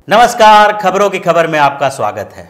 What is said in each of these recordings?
नमस्कार, खबरों की खबर में आपका स्वागत है।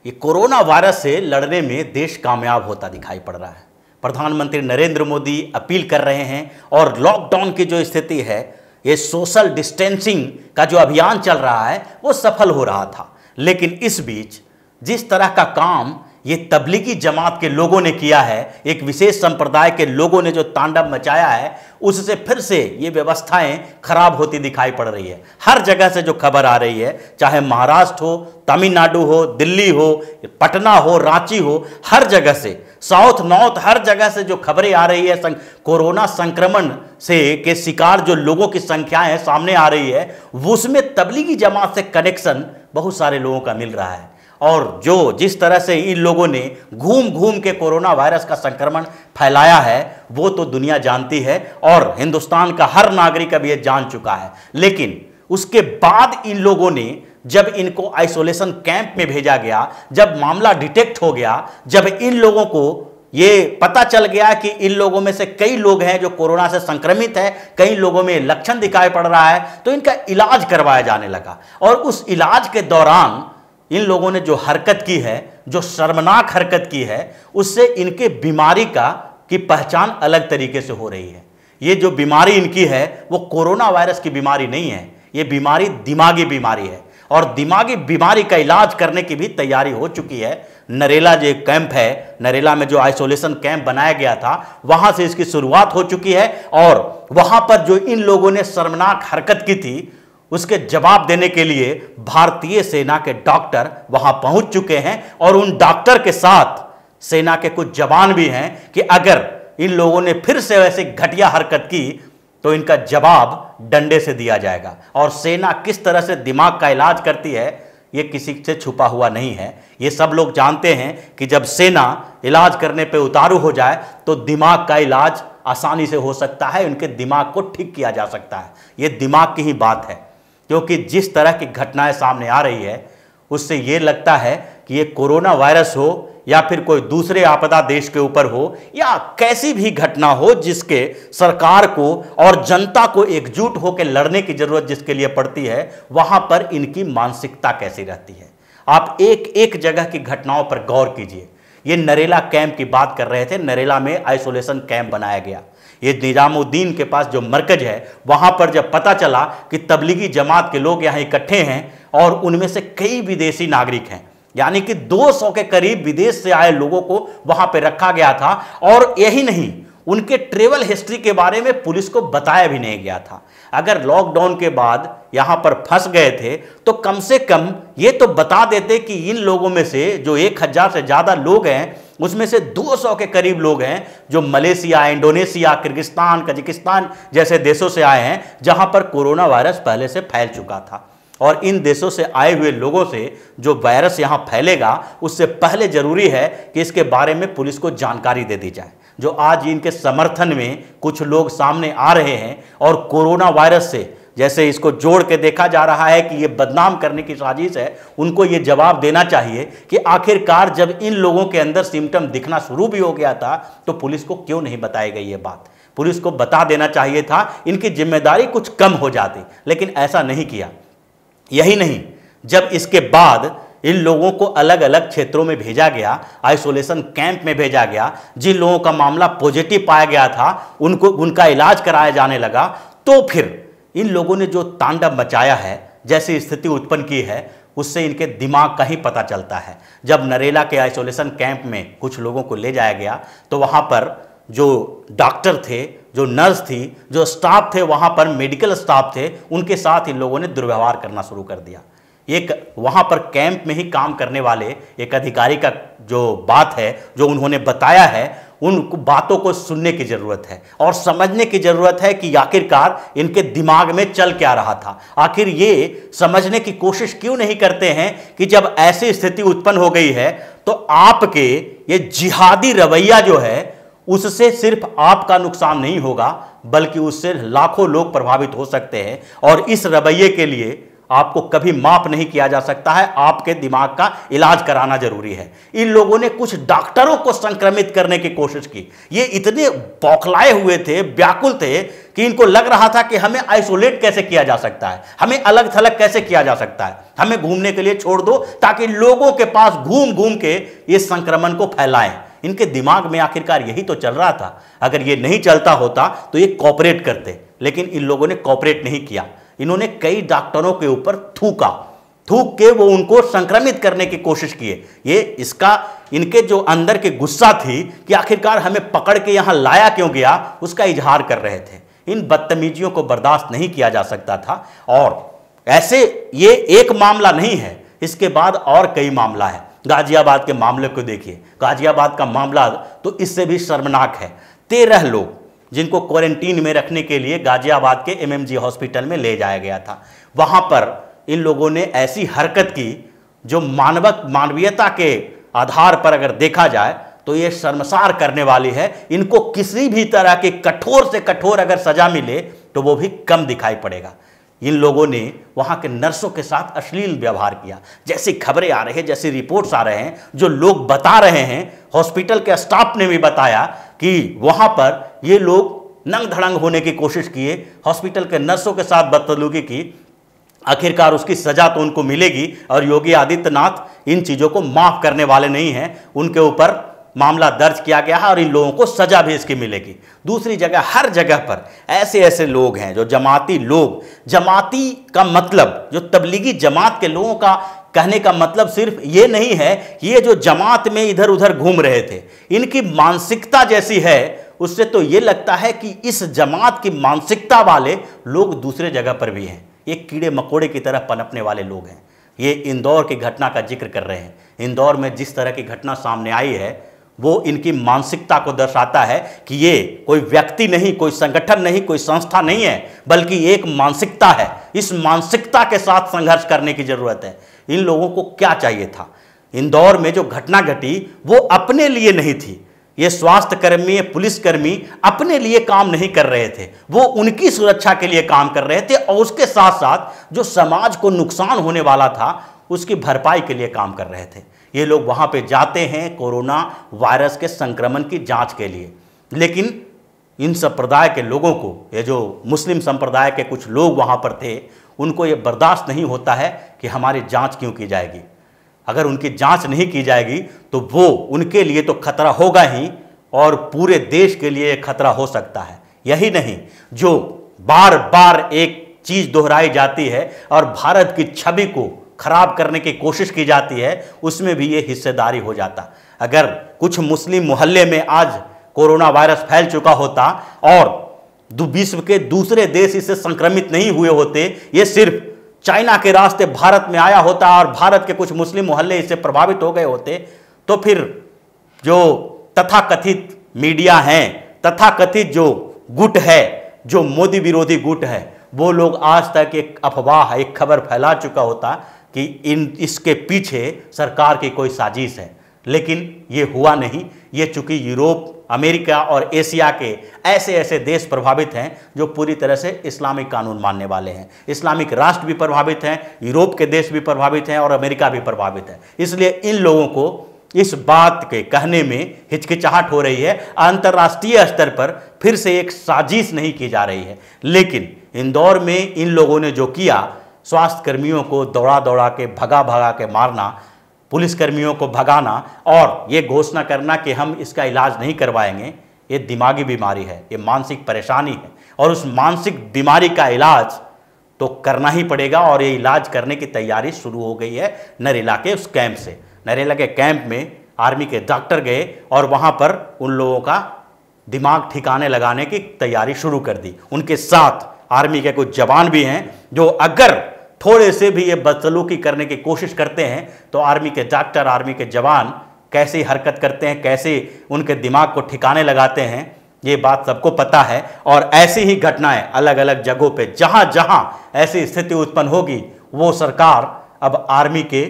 ये कोरोना वायरस से लड़ने में देश कामयाब होता दिखाई पड़ रहा है। प्रधानमंत्री नरेंद्र मोदी अपील कर रहे हैं और लॉकडाउन की जो स्थिति है, ये सोशल डिस्टेंसिंग का जो अभियान चल रहा है वो सफल हो रहा था। लेकिन इस बीच जिस तरह का काम ये तबलीगी जमात के लोगों ने किया है, एक विशेष संप्रदाय के लोगों ने जो तांडव मचाया है, उससे फिर से ये व्यवस्थाएं खराब होती दिखाई पड़ रही है। हर जगह से जो खबर आ रही है, चाहे महाराष्ट्र हो, तमिलनाडु हो, दिल्ली हो, पटना हो, रांची हो, हर जगह से, साउथ नॉर्थ, हर जगह से जो खबरें आ रही है, कोरोना संक्रमण से के शिकार जो लोगों की संख्याएं सामने आ रही है, उसमें तबलीगी जमात से कनेक्शन बहुत सारे लोगों का मिल रहा है। और जो जिस तरह से इन लोगों ने घूम घूम के कोरोना वायरस का संक्रमण फैलाया है, वो तो दुनिया जानती है और हिंदुस्तान का हर नागरिक अब ये जान चुका है। लेकिन उसके बाद इन लोगों ने जब इनको आइसोलेशन कैंप में भेजा गया, जब मामला डिटेक्ट हो गया, जब इन लोगों को ये पता चल गया कि इन लोगों में से कई लोग हैं जो कोरोना से संक्रमित है, कई लोगों में लक्षण दिखाई पड़ रहा है, तो इनका इलाज करवाया जाने लगा। और उस इलाज के दौरान इन लोगों ने जो हरकत की है, जो शर्मनाक हरकत की है, उससे इनके बीमारी की पहचान अलग तरीके से हो रही है। ये जो बीमारी इनकी है वो कोरोना वायरस की बीमारी नहीं है, ये बीमारी दिमागी बीमारी है। और दिमागी बीमारी का इलाज करने की भी तैयारी हो चुकी है। नरेला जो कैंप है, नरेला में जो आइसोलेशन कैंप बनाया गया था, वहां से इसकी शुरुआत हो चुकी है। और वहां पर जो इन लोगों ने शर्मनाक हरकत की थी, उसके जवाब देने के लिए भारतीय सेना के डॉक्टर वहां पहुंच चुके हैं। और उन डॉक्टर के साथ सेना के कुछ जवान भी हैं कि अगर इन लोगों ने फिर से वैसे घटिया हरकत की तो इनका जवाब डंडे से दिया जाएगा। और सेना किस तरह से दिमाग का इलाज करती है, ये किसी से छुपा हुआ नहीं है। ये सब लोग जानते हैं कि जब सेना इलाज करने पे उतारू हो जाए तो दिमाग का इलाज आसानी से हो सकता है, उनके दिमाग को ठीक किया जा सकता है। ये दिमाग की ही बात है, क्योंकि जिस तरह की घटनाएं सामने आ रही है उससे ये लगता है कि ये कोरोना वायरस हो या फिर कोई दूसरे आपदा देश के ऊपर हो या कैसी भी घटना हो, जिसके सरकार को और जनता को एकजुट होकर लड़ने की जरूरत जिसके लिए पड़ती है, वहां पर इनकी मानसिकता कैसी रहती है। आप एक एक जगह की घटनाओं पर गौर कीजिए। ये नरेला कैंप की बात कर रहे थे, नरेला में आइसोलेशन कैंप बनाया गया। ये निजामुद्दीन के पास जो मरकज है, वहां पर जब पता चला कि तबलीगी जमात के लोग यहां इकट्ठे हैं और उनमें से कई विदेशी नागरिक हैं, यानी कि 200 के करीब विदेश से आए लोगों को वहां पर रखा गया था। और यही नहीं, उनके ट्रेवल हिस्ट्री के बारे में पुलिस को बताया भी नहीं गया था। अगर लॉकडाउन के बाद यहां पर फंस गए थे तो कम से कम ये तो बता देते कि इन लोगों में से जो 1000 से ज्यादा लोग हैं, उसमें से 200 के करीब लोग हैं जो मलेशिया, इंडोनेशिया, किर्गिस्तान, कजाकिस्तान जैसे देशों से आए हैं, जहां पर कोरोना वायरस पहले से फैल चुका था। और इन देशों से आए हुए लोगों से जो वायरस यहां फैलेगा, उससे पहले जरूरी है कि इसके बारे में पुलिस को जानकारी दे दी जाए। जो आज इनके समर्थन में कुछ लोग सामने आ रहे हैं और कोरोना वायरस से जैसे इसको जोड़ के देखा जा रहा है कि ये बदनाम करने की साजिश है, उनको ये जवाब देना चाहिए कि आखिरकार जब इन लोगों के अंदर सिम्टम दिखना शुरू भी हो गया था तो पुलिस को क्यों नहीं बताई गई ये बात। पुलिस को बता देना चाहिए था, इनकी जिम्मेदारी कुछ कम हो जाती, लेकिन ऐसा नहीं किया। यही नहीं, जब इसके बाद इन लोगों को अलग अलग क्षेत्रों में भेजा गया, आइसोलेशन कैंप में भेजा गया, जिन लोगों का मामला पॉजिटिव पाया गया था उनका इलाज कराया जाने लगा, तो फिर इन लोगों ने जो तांडव मचाया है, जैसी स्थिति उत्पन्न की है, उससे इनके दिमाग का ही पता चलता है। जब नरेला के आइसोलेशन कैंप में कुछ लोगों को ले जाया गया तो वहाँ पर जो डॉक्टर थे, जो नर्स थी, जो स्टाफ थे, वहाँ पर मेडिकल स्टाफ थे, उनके साथ इन लोगों ने दुर्व्यवहार करना शुरू कर दिया। एक वहाँ पर कैंप में ही काम करने वाले एक अधिकारी का जो बात है, जो उन्होंने बताया है, उन बातों को सुनने की जरूरत है और समझने की जरूरत है कि आखिरकार इनके दिमाग में चल क्या रहा था। आखिर ये समझने की कोशिश क्यों नहीं करते हैं कि जब ऐसी स्थिति उत्पन्न हो गई है तो आपके ये जिहादी रवैया जो है, उससे सिर्फ आपका नुकसान नहीं होगा, बल्कि उससे लाखों लोग प्रभावित हो सकते हैं। और इस रवैये के लिए आपको कभी माफ नहीं किया जा सकता है। आपके दिमाग का इलाज कराना जरूरी है। इन लोगों ने कुछ डॉक्टरों को संक्रमित करने की कोशिश की। ये इतने बौखलाए हुए थे, व्याकुल थे कि इनको लग रहा था कि हमें आइसोलेट कैसे किया जा सकता है, हमें अलग थलग कैसे किया जा सकता है, हमें घूमने के लिए छोड़ दो ताकि लोगों के पास घूम घूम के इस संक्रमण को फैलाएं। इनके दिमाग में आखिरकार यही तो चल रहा था। अगर ये नहीं चलता होता तो ये कॉपरेट करते, लेकिन इन लोगों ने कॉपरेट नहीं किया। इन्होंने कई डॉक्टरों के ऊपर थूक के वो उनको संक्रमित करने की कोशिश किए। ये इसका इनके जो अंदर के गुस्सा थी कि आखिरकार हमें पकड़ के यहां लाया क्यों गया, उसका इजहार कर रहे थे। इन बदतमीजियों को बर्दाश्त नहीं किया जा सकता था। और ऐसे ये एक मामला नहीं है, इसके बाद और कई मामला है। गाजियाबाद के मामले को देखिए, गाजियाबाद का मामला तो इससे भी शर्मनाक है। 13 लोग जिनको क्वारंटीन में रखने के लिए गाजियाबाद के एमएमजी हॉस्पिटल में ले जाया गया था, वहां पर इन लोगों ने ऐसी हरकत की जो मानवीयता के आधार पर अगर देखा जाए तो ये शर्मसार करने वाली है। इनको किसी भी तरह की कठोर से कठोर अगर सजा मिले तो वो भी कम दिखाई पड़ेगा। इन लोगों ने वहां के नर्सों के साथ अश्लील व्यवहार किया। जैसी खबरें आ रही हैं, जैसी रिपोर्ट्स आ रहे हैं, जो लोग बता रहे हैं, हॉस्पिटल के स्टाफ ने भी बताया कि वहां पर ये लोग नंग धड़ंग होने की कोशिश किए, हॉस्पिटल के नर्सों के साथ बदसलूकी की। आखिरकार उसकी सजा तो उनको मिलेगी और योगी आदित्यनाथ इन चीज़ों को माफ़ करने वाले नहीं हैं। उनके ऊपर मामला दर्ज किया गया है और इन लोगों को सजा भी इसकी मिलेगी। दूसरी जगह, हर जगह पर ऐसे ऐसे लोग हैं जो जमाती लोग, जमाती का मतलब जो तबलीगी जमात के लोगों का कहने का मतलब सिर्फ ये नहीं है कि ये जो जमात में इधर उधर घूम रहे थे, इनकी मानसिकता जैसी है, उससे तो ये लगता है कि इस जमात की मानसिकता वाले लोग दूसरे जगह पर भी हैं। ये कीड़े मकोड़े की तरह पनपने वाले लोग हैं। ये इंदौर की घटना का जिक्र कर रहे हैं। इंदौर में जिस तरह की घटना सामने आई है वो इनकी मानसिकता को दर्शाता है कि ये कोई व्यक्ति नहीं, कोई संगठन नहीं, कोई संस्था नहीं है, बल्कि एक मानसिकता है। इस मानसिकता के साथ संघर्ष करने की जरूरत है। इन लोगों को क्या चाहिए था? इंदौर में जो घटना घटी वो अपने लिए नहीं थी। ये स्वास्थ्यकर्मी, पुलिसकर्मी अपने लिए काम नहीं कर रहे थे, वो उनकी सुरक्षा के लिए काम कर रहे थे और उसके साथ साथ जो समाज को नुकसान होने वाला था उसकी भरपाई के लिए काम कर रहे थे। ये लोग वहां पे जाते हैं कोरोना वायरस के संक्रमण की जांच के लिए, लेकिन इन संप्रदाय के लोगों को, ये जो मुस्लिम संप्रदाय के कुछ लोग वहां पर थे, उनको ये बर्दाश्त नहीं होता है कि हमारी जांच क्यों की जाएगी। अगर उनकी जांच नहीं की जाएगी तो वो उनके लिए तो खतरा होगा ही और पूरे देश के लिए खतरा हो सकता है। यही नहीं, जो बार बार एक चीज दोहराई जाती है और भारत की छवि को खराब करने की कोशिश की जाती है, उसमें भी ये हिस्सेदारी हो जाता। अगर कुछ मुस्लिम मोहल्ले में आज कोरोना वायरस फैल चुका होता और विश्व के दूसरे देश इससे संक्रमित नहीं हुए होते, ये सिर्फ चाइना के रास्ते भारत में आया होता और भारत के कुछ मुस्लिम मोहल्ले इससे प्रभावित हो गए होते, तो फिर जो तथाकथित मीडिया हैं, तथाकथित जो गुट है, जो मोदी विरोधी गुट है, वो लोग आज तक एक अफवाह, एक खबर फैला चुका होता कि इसके पीछे सरकार की कोई साजिश है। लेकिन ये हुआ नहीं। ये चूंकि यूरोप, अमेरिका और एशिया के ऐसे ऐसे देश प्रभावित हैं जो पूरी तरह से इस्लामिक कानून मानने वाले हैं। इस्लामिक राष्ट्र भी प्रभावित हैं, यूरोप के देश भी प्रभावित हैं और अमेरिका भी प्रभावित है। इसलिए इन लोगों को इस बात के कहने में हिचकिचाहट हो रही है। अंतर्राष्ट्रीय स्तर पर फिर से एक साजिश नहीं की जा रही है। लेकिन इंदौर में इन लोगों ने जो किया, स्वास्थ्य कर्मियों को दौड़ा दौड़ा के, भगा भगा के मारना, पुलिसकर्मियों को भगाना और ये घोषणा करना कि हम इसका इलाज नहीं करवाएंगे, ये दिमागी बीमारी है, ये मानसिक परेशानी है और उस मानसिक बीमारी का इलाज तो करना ही पड़ेगा। और ये इलाज करने की तैयारी शुरू हो गई है नरेला के उस कैंप से। नरेला के कैंप में आर्मी के डॉक्टर गए और वहाँ पर उन लोगों का दिमाग ठिकाने लगाने की तैयारी शुरू कर दी। उनके साथ आर्मी के कुछ जवान भी हैं जो अगर थोड़े से भी ये बदसलूकी करने की कोशिश करते हैं तो आर्मी के डॉक्टर, आर्मी के जवान कैसे हरकत करते हैं, कैसे उनके दिमाग को ठिकाने लगाते हैं, ये बात सबको पता है। और ऐसी ही घटनाएं अलग अलग जगहों पे जहां जहां ऐसी स्थिति उत्पन्न होगी, वो सरकार अब आर्मी के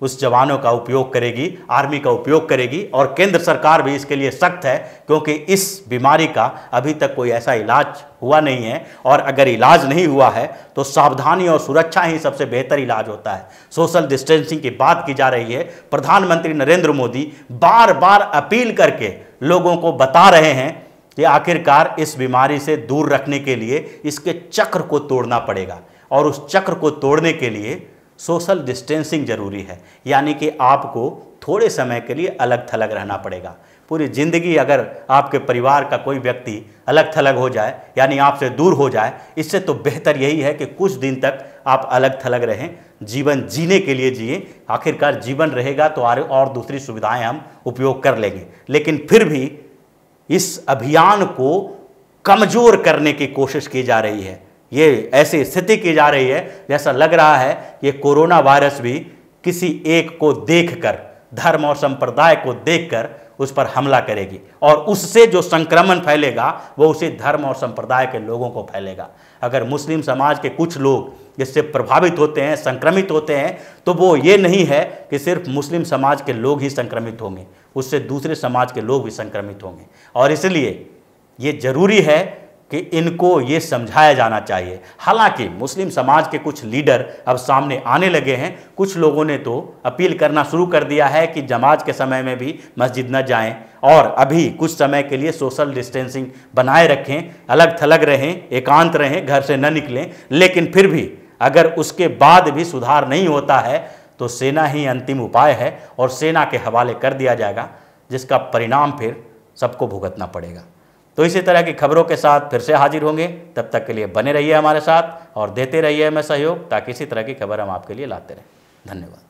उस जवानों का उपयोग करेगी, आर्मी का उपयोग करेगी। और केंद्र सरकार भी इसके लिए सख्त है, क्योंकि इस बीमारी का अभी तक कोई ऐसा इलाज हुआ नहीं है। और अगर इलाज नहीं हुआ है तो सावधानी और सुरक्षा ही सबसे बेहतर इलाज होता है। सोशल डिस्टेंसिंग की बात की जा रही है। प्रधानमंत्री नरेंद्र मोदी बार बार अपील करके लोगों को बता रहे हैं कि आखिरकार इस बीमारी से दूर रखने के लिए इसके चक्र को तोड़ना पड़ेगा, और उस चक्र को तोड़ने के लिए सोशल डिस्टेंसिंग जरूरी है। यानी कि आपको थोड़े समय के लिए अलग थलग रहना पड़ेगा। पूरी ज़िंदगी अगर आपके परिवार का कोई व्यक्ति अलग थलग हो जाए, यानी आपसे दूर हो जाए, इससे तो बेहतर यही है कि कुछ दिन तक आप अलग थलग रहें, जीवन जीने के लिए जिए। आखिरकार जीवन रहेगा तो और दूसरी सुविधाएं हम उपयोग कर लेंगे। लेकिन फिर भी इस अभियान को कमज़ोर करने की कोशिश की जा रही है। ये ऐसी स्थिति की जा रही है जैसा लग रहा है ये कोरोना वायरस भी किसी एक को देखकर, धर्म और संप्रदाय को देखकर उस पर हमला करेगी, और उससे जो संक्रमण फैलेगा वो उसी धर्म और संप्रदाय के लोगों को फैलेगा। अगर मुस्लिम समाज के कुछ लोग इससे प्रभावित होते हैं, संक्रमित होते हैं, तो वो ये नहीं है कि सिर्फ मुस्लिम समाज के लोग ही संक्रमित होंगे, उससे दूसरे समाज के लोग भी संक्रमित होंगे। और इसलिए ये जरूरी है कि इनको ये समझाया जाना चाहिए। हालांकि मुस्लिम समाज के कुछ लीडर अब सामने आने लगे हैं। कुछ लोगों ने तो अपील करना शुरू कर दिया है कि नमाज के समय में भी मस्जिद न जाएं, और अभी कुछ समय के लिए सोशल डिस्टेंसिंग बनाए रखें, अलग थलग रहें, एकांत रहें, घर से न निकलें। लेकिन फिर भी अगर उसके बाद भी सुधार नहीं होता है तो सेना ही अंतिम उपाय है, और सेना के हवाले कर दिया जाएगा, जिसका परिणाम फिर सबको भुगतना पड़ेगा। तो इसी तरह की खबरों के साथ फिर से हाजिर होंगे। तब तक के लिए बने रहिए हमारे साथ और देते रहिए हमें सहयोग, ताकि इसी तरह की खबर हम आपके लिए लाते रहें। धन्यवाद।